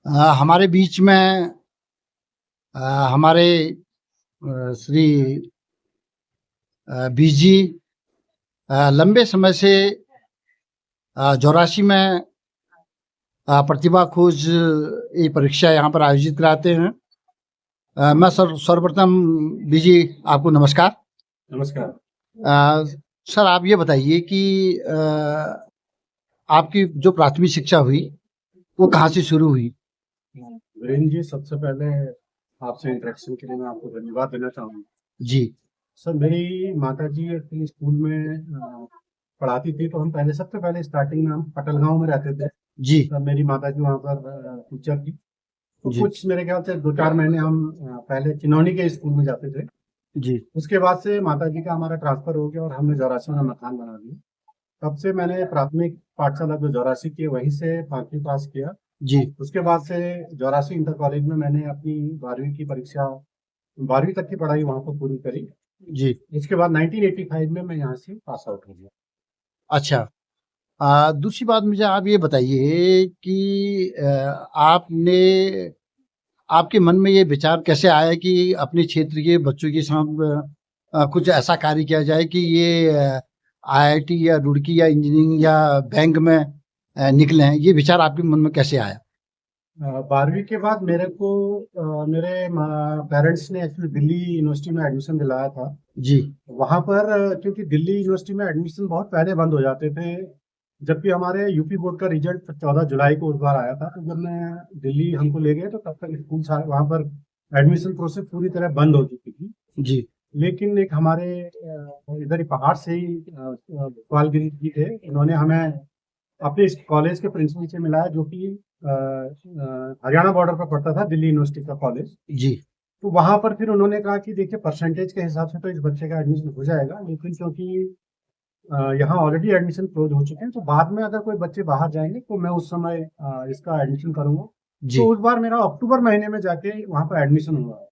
हमारे बीच में हमारे श्री बीजी लंबे समय से जोराशी में प्रतिभा खोज ये परीक्षा यहाँ पर आयोजित कराते हैं। मैं सर्वप्रथम बीजी आपको नमस्कार। नमस्कार। सर आप ये बताइए कि आपकी जो प्राथमिक शिक्षा हुई वो कहाँ से शुरू हुई? वीरेंद्र जी, सबसे पहले आपसे इंटरेक्शन के लिए मैं आपको धन्यवाद देना चाहूँगा। जी सर, मेरी माताजी अपने स्कूल में पढ़ाती थी, तो हम सबसे पहले स्टार्टिंग में हम पटलगांव में रहते थे। जी तब मेरी माताजी वहाँ पर टीचर थी, तो जी कुछ मेरे ख्याल से 2-4 महीने हम पहले चिनौनी के स्कूल में जाते थे। जी उसके बाद से माताजी का हमारा ट्रांसफर हो गया और हमने जोरासी में मकान बना लिया। तब से मैंने प्राथमिक पाठशाला जो जोरासी की है वहीं से 5वीं पास किया। जी उसके बाद से जोरासी इंटर कॉलेज में मैंने अपनी 12वीं की परीक्षा 12वीं तक की पढ़ाई वहाँ पर पूरी करी। जी। इसके बाद 1985 में मैं यहाँ से पास आउट हो गया। अच्छा, दूसरी बात मुझे आप ये बताइए कि आपने आपके मन में ये विचार कैसे आया कि अपने क्षेत्र के बच्चों के साथ कुछ ऐसा कार्य किया जाए कि ये आईआईटी या रुड़की या इंजीनियरिंग या बैंक में निकलें? ये विचार आपके मन में कैसे आया? 12वीं के बाद मेरे को मेरे पेरेंट्स ने एक्चुअली दिल्ली यूनिवर्सिटी में एडमिशन दिलाया था। जी वहाँ पर क्योंकि दिल्ली यूनिवर्सिटी में एडमिशन बहुत पहले बंद हो जाते थे, जबकि हमारे यूपी बोर्ड का रिजल्ट 14 जुलाई को उस बार आया था। तो जब मैं दिल्ली हमको ले गए तो तब तक स्कूल वहाँ पर एडमिशन प्रोसेस पूरी तरह बंद हो चुकी थी। जी लेकिन एक हमारे इधर ही पहाड़ से ही गोपालगिरी जी थे, इन्होंने हमें अपने इस कॉलेज के प्रिंसिपल से मिलाया, जो कि हरियाणा बॉर्डर पर पड़ता था, दिल्ली यूनिवर्सिटी का कॉलेज। जी तो वहाँ पर फिर उन्होंने कहा कि देखिए, परसेंटेज के हिसाब से तो इस बच्चे का एडमिशन हो जाएगा, लेकिन क्योंकि यहाँ ऑलरेडी एडमिशन क्लोज हो चुके हैं, तो बाद में अगर कोई बच्चे बाहर जाएंगे तो मैं उस समय इसका एडमिशन करूंगा। जी तो उस बार मेरा अक्टूबर महीने में जाके वहाँ पर एडमिशन हुआ।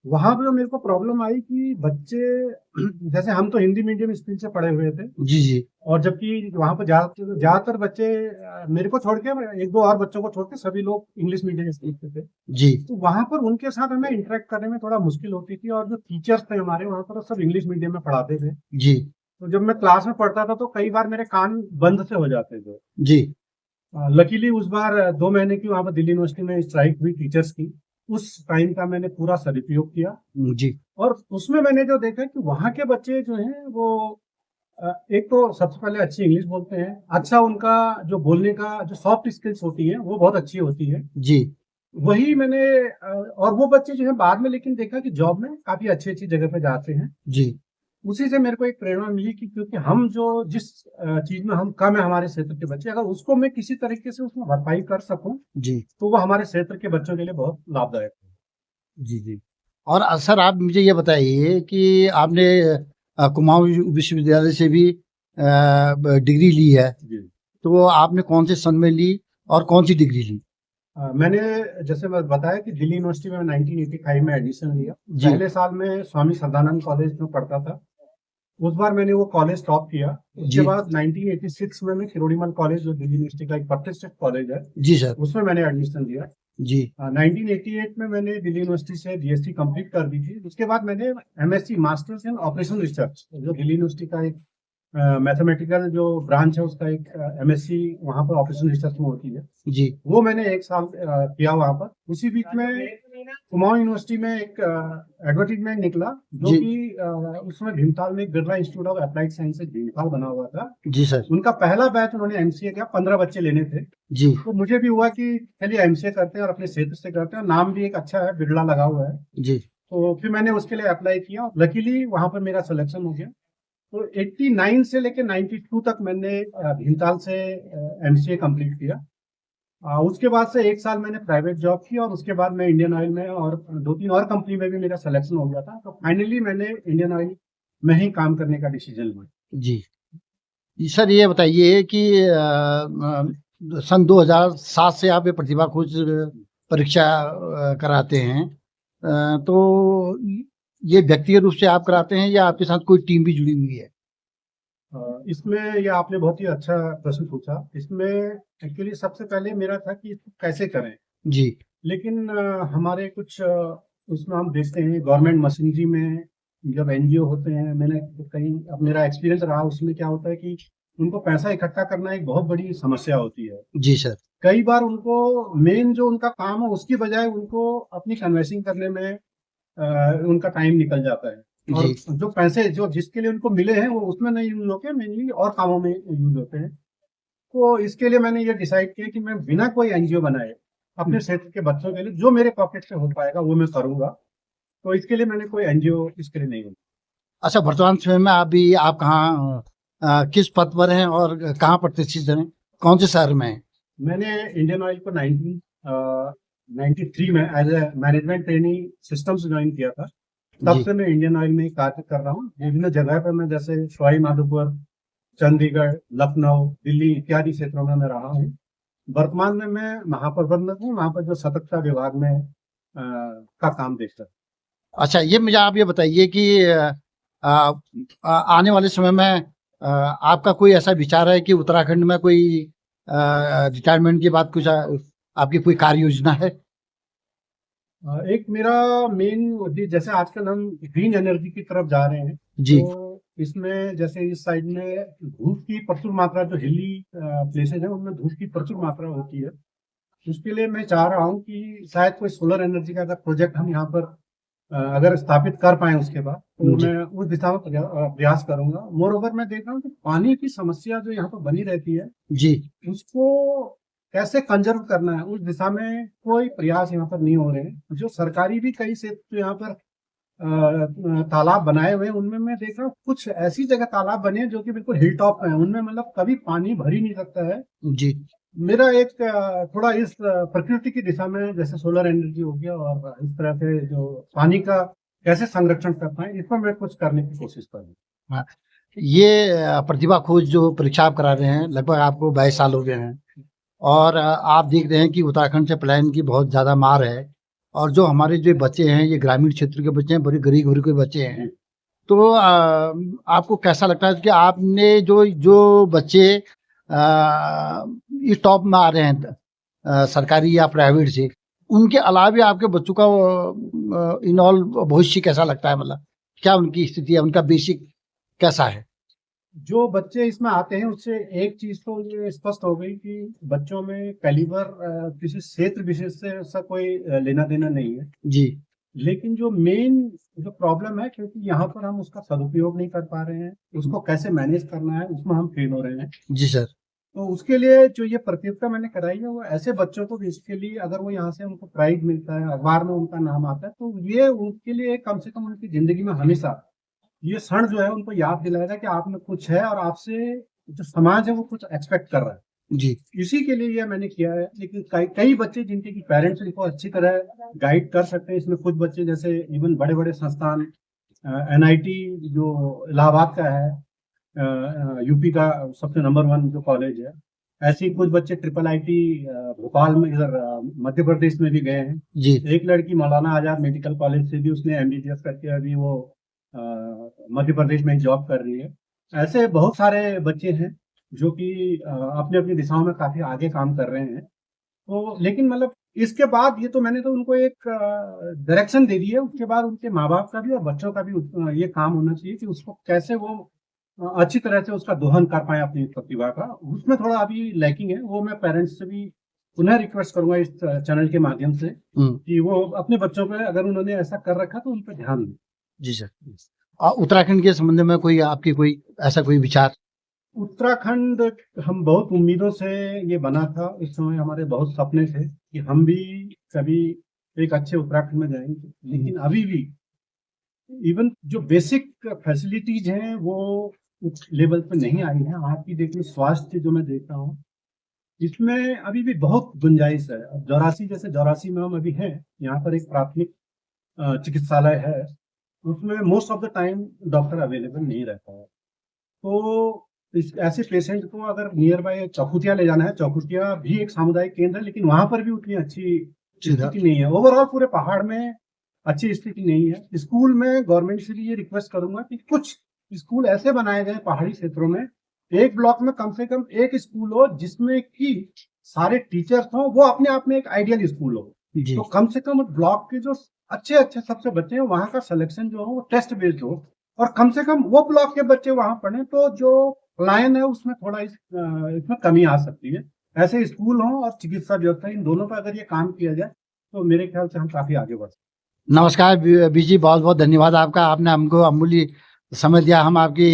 वहाँ पे मेरे को प्रॉब्लम आई कि बच्चे जैसे हम तो हिंदी मीडियम स्कूल से पढ़े हुए थे, जी जी और जबकि वहाँ पर ज्यादातर बच्चे मेरे को छोड़ के, एक दो और बच्चों को छोड़ के सभी लोग इंग्लिश मीडियम स्कूल से थे। जी तो वहाँ पर उनके साथ हमें इंटरेक्ट करने में थोड़ा मुश्किल होती थी, और जो टीचर्स थे हमारे वहाँ पर सब इंग्लिश मीडियम में पढ़ाते थे। जी तो जब मैं क्लास में पढ़ता था तो कई बार मेरे कान बंद से हो जाते थे। जी लकीली उस बार 2 महीने की वहाँ पर दिल्ली यूनिवर्सिटी में स्ट्राइक हुई टीचर्स की। उस टाइम का मैंने पूरा सदुपयोग किया, जी और उसमें मैंने जो देखा कि वहाँ के बच्चे जो हैं वो एक तो सबसे पहले अच्छी इंग्लिश बोलते हैं, अच्छा उनका जो बोलने का जो सॉफ्ट स्किल्स होती है वो बहुत अच्छी होती है। जी वही मैंने और वो बच्चे जो है बाद में लेकिन देखा कि जॉब में काफी अच्छी अच्छी जगह पे जाते हैं। जी उसी से मेरे को एक प्रेरणा मिली कि क्योंकि हम जो जिस चीज में हम कम है हमारे क्षेत्र के बच्चे, अगर उसको मैं किसी तरीके से उसमें भरपाई कर सकूं जी तो वो हमारे क्षेत्र के बच्चों के लिए बहुत लाभदायक है। जी जी। और सर आप मुझे ये बताइए कि आपने कुमाऊं विश्वविद्यालय से भी डिग्री ली है, जी। तो वो आपने कौन से सन में ली और कौन सी डिग्री ली? मैंने जैसे मैं बताया कि दिल्ली यूनिवर्सिटी में 1985 में एडमिशन लिया। जी पहले साल में स्वामी श्रद्धानंद कॉलेज में पढ़ता था, उस बार मैंने वो कॉलेज टॉप किया। उसके जी बाद 1986 में मैं किरोड़ीमल कॉलेज, जो दिल्ली यूनिवर्सिटी का एक प्रतिष्ठित कॉलेज है, जी सर उसमें मैंने एडमिशन लिया। जी 1988 में मैंने दिल्ली यूनिवर्सिटी से बीएससी कंप्लीट कर दी थी। उसके बाद मैंने MSc masters in operation research, जो दिल्ली यूनिवर्सिटी का एक मैथमेटिकल जो ब्रांच है उसका एक एमएससी वहाँ पर ऑपरेशन रिसर्च में होती है, जी वो मैंने 1 साल किया वहाँ पर। उसी बीच में कुमाऊं यूनिवर्सिटी में एक एडवर्टीजमेंट निकला, जो जी कि उसमें भीमताल में Birla institute of applied sciences Bhimtal बना हुआ था। जी सर उनका पहला बैच उन्होंने एमसीए किया, 15 बच्चे लेने थे। जी तो मुझे भी हुआ कि चलिए एमसीए करते हैं और अपने क्षेत्र से करते हैं, नाम भी एक अच्छा है, बिरला लगा हुआ है। जी तो फिर मैंने उसके लिए अप्लाई किया, लकीली वहां पर मेरा सिलेक्शन हो गया। तो 89 से लेकर 92 तक मैंने भीमताल से एमसीए कंप्लीट किया। उसके बाद से 1 साल मैंने प्राइवेट जॉब की, और उसके बाद मैं इंडियन ऑयल में और 2-3 और कंपनी में भी मेरा सिलेक्शन हो गया था। तो फाइनली मैंने इंडियन ऑयल में ही काम करने का डिसीजन लिया। जी जी। सर ये बताइए कि सन 2007 से आप ये प्रतिभा खोज परीक्षा कराते हैं, तो ये व्यक्तिगत रूप से आप कराते हैं या आपके साथ कोई टीम भी जुड़ी हुई है? इसमें ये आपने बहुत ही अच्छा प्रश्न पूछा। इसमें एक्चुअली सबसे पहले मेरा था कि इसको कैसे करें। जी। लेकिन हमारे कुछ उसमें हम देखते हैं गवर्नमेंट मशीनरी में जब एनजीओ होते हैं, मैंने कहीं अब मेरा एक्सपीरियंस रहा, उसमें क्या होता है कि उनको पैसा इकट्ठा करना एक बहुत बड़ी समस्या होती है। जी सर। कई बार उनको मेन जो उनका काम है उसकी बजाय उनको अपनी कन्वेंसिंग करने में उनका टाइम निकल जाता है, जी। और जो पैसे जो जिसके लिए उनको मिले हैं वो उसमें नहीं यूज होते, मेनली और कामों में यूज होते हैं। तो इसके लिए मैंने ये डिसाइड किया कि मैं बिना कोई एनजीओ बनाए अपने क्षेत्र के बच्चों के लिए जो मेरे पॉकेट से हो पाएगा वो मैं करूंगा। तो इसके लिए मैंने कोई एनजीओ इसके लिए नहीं बनाया। अच्छा, वर्तमान समय में आप कहाँ किस पद पर हैं और कहाँ प्रतिष्ठित हैं? कौन से शहर में हैं? मैंने इंडियन ऑयल को 1993 में as a management training systems join किया था। तब जी। से मैं इंडियन ऑयल में ही कार्य कर रहा हूँ। विभिन्न जगह पर मैं, जैसे सवाई माधोपुर, चंडीगढ़, लखनऊ, दिल्ली इत्यादि क्षेत्रों में मैं रहा हूँ। वर्तमान में मैं महाप्रबंधक हूँ वहाँ पर, जो सतर्कता विभाग में का काम देखता है। अच्छा, ये मुझे आप ये बताइए कि आ, आने वाले समय में आपका कोई ऐसा विचार है कि उत्तराखंड में कोई रिटायरमेंट के बाद कुछ आपकी कोई कार्य योजना है? एक मेरा मेन, जैसे आजकल हम ग्रीन एनर्जी की तरफ जा रहे हैं, जी। तो इसमें जैसे इस साइड में धूप की प्रचुर मात्रा, जो हिली प्लेसेज है उनमें धूप की प्रचुर मात्रा होती है। उसके लिए मैं चाह रहा हूँ कि शायद कोई सोलर एनर्जी का अगर प्रोजेक्ट हम यहाँ पर अगर स्थापित कर पाए उसके बाद, तो जी। मैं उस दिशा में प्रयास करूंगा। मोर ओवर मैं देख रहा हूँ कि पानी की समस्या जो यहाँ पर बनी रहती है जी। उसको कैसे कंजर्व करना है, उस दिशा में कोई प्रयास यहाँ पर नहीं हो रहे हैं। जो सरकारी भी कई से तो यहाँ पर तालाब बनाए हुए हैं, उनमें मैं देख रहा हूँ कुछ ऐसी जगह तालाब बने हैं जो कि बिल्कुल हिल टॉप पे हैं, उनमें मतलब कभी पानी भर ही नहीं सकता है। जी। मेरा एक थोड़ा इस प्रकृति की दिशा में, जैसे सोलर एनर्जी हो गया और इस तरह से जो पानी का कैसे संरक्षण कर पाए, इस पर मैं कुछ करने की कोशिश कर रहा हूँ। हाँ, ये प्रतिभा खोज जो परीक्षा आप करा रहे हैं, लगभग आपको 22 साल हो गए हैं और आप देख रहे हैं कि उत्तराखंड से पलायन की बहुत ज़्यादा मार है और जो हमारे जो बच्चे हैं, ये ग्रामीण क्षेत्र के बच्चे हैं, बड़े गरीब-गरीब के बच्चे हैं। तो आपको कैसा लगता है कि आपने जो जो बच्चे इस टॉप में आ रहे हैं सरकारी या प्राइवेट से, उनके अलावा आपके बच्चों का इन ऑल भविष्य कैसा लगता है? मतलब क्या उनकी स्थिति है, उनका बेसिक कैसा है? जो बच्चे इसमें आते हैं उससे एक चीज तो ये स्पष्ट हो गई कि बच्चों में कैलिबर किसी क्षेत्र विशेष से ऐसा कोई लेना देना नहीं है। जी। लेकिन जो मेन जो प्रॉब्लम है, क्योंकि यहाँ पर हम उसका सदुपयोग नहीं कर पा रहे हैं, उसको कैसे मैनेज करना है उसमें हम फेल हो रहे हैं। जी सर। तो उसके लिए जो ये प्रतियोगिता मैंने कराई है, वो ऐसे बच्चों को बेसिकली, अगर वो यहाँ से उनको प्राइज मिलता है, अखबार में उनका नाम आता है, तो ये उनके लिए कम से कम उनकी जिंदगी में हमेशा ये क्षण जो है उनको याद दिलाएगा कि आप में कुछ है और आपसे जो समाज है वो कुछ एक्सपेक्ट कर रहा है। जी। इसी के लिए ये मैंने किया है। लेकिन कई कई बच्चे जिनके की पेरेंट्स इनको अच्छी तरह गाइड कर सकते हैं, इसमें कुछ बच्चे जैसे इवन बड़े बड़े संस्थान, एनआईटी जो इलाहाबाद का है, यूपी का सबसे नंबर 1 जो कॉलेज है, ऐसे ही कुछ बच्चे ट्रिपल आईटी भोपाल में, इधर मध्य प्रदेश में भी गए हैं। जी। एक लड़की मौलाना आजाद मेडिकल कॉलेज से भी उसने एमबीबीएस करके अभी वो मध्य प्रदेश में जॉब कर रही है। ऐसे बहुत सारे बच्चे हैं जो कि अपनी अपनी दिशाओं में काफी आगे काम कर रहे हैं। तो लेकिन मतलब इसके बाद ये तो मैंने तो उनको एक डायरेक्शन दे दी है, उसके बाद उनके माँ बाप का भी और बच्चों का भी ये काम होना चाहिए कि उसको कैसे वो अच्छी तरह से उसका दोहन कर पाए अपनी प्रतिभा का। उसमें थोड़ा अभी लैकिंग है, वो मैं पेरेंट्स से भी पुनः रिक्वेस्ट करूंगा इस चैनल के माध्यम से कि वो अपने बच्चों पे, अगर उन्होंने ऐसा कर रखा तो उन पर ध्यान दें। जी सर। उत्तराखंड के संबंध में कोई आपकी कोई ऐसा कोई विचार? उत्तराखंड हम बहुत उम्मीदों से ये बना था, इस समय हमारे बहुत सपने थे कि हम भी कभी एक अच्छे उत्तराखंड में जाएंगे। लेकिन अभी भी इवन जो बेसिक फैसिलिटीज हैं वो उस लेवल पे नहीं आई हैं। आपकी देखिए स्वास्थ्य जो मैं देख रहा हूँ, इसमें अभी भी बहुत गुंजाइश है। अब जौरासी, जैसे जौरासी में हम अभी हैं, यहाँ पर एक प्राथमिक चिकित्सालय है, उसमें most of the time doctor available नहीं रहता है। तो इस ऐसे पेशेंट को अगर नियर बाय चौखुटिया ले जाना है, चौखुटिया भी एक सामुदायिक केंद्र है, लेकिन वहां पर भी उतनी अच्छी स्थिति नहीं है। ओवरऑल पूरे पहाड़ में अच्छी स्थिति नहीं है। स्कूल में गवर्नमेंट से भी ये रिक्वेस्ट करूंगा कि कुछ स्कूल ऐसे बनाए गए पहाड़ी क्षेत्रों में, एक ब्लॉक में कम से कम एक स्कूल हो जिसमें कि सारे टीचर्स हों, वो अपने आप में एक आइडियल स्कूल हो। जी तो कम से कम ब्लॉक के जो अच्छे सबसे बच्चे हैं, वहाँ का सिलेक्शन जो हो वो टेस्ट बेस्ड हो, और कम से कम वो ब्लॉक के बच्चे वहाँ पढ़ें, तो जो पलायन है उसमें थोड़ा इसमें कमी आ सकती है। ऐसे स्कूल हों और चिकित्सा व्यवस्था, इन दोनों पर अगर ये काम किया जाए तो मेरे ख्याल से हम काफी आगे बढ़ सकते नमस्कार बीजी, बहुत बहुत धन्यवाद आपका, आपने हमको अमूल्य समय दिया। हम आपकी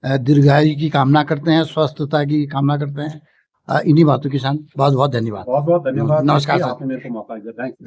दीर्घायु की कामना करते हैं, स्वस्थता की कामना करते हैं। इन्हीं बातों के साथ बहुत बहुत धन्यवाद। हैं। बहुत बहुत धन्यवाद। नमस्कार सर। आपने मेरे को मौका दिया। Thank you.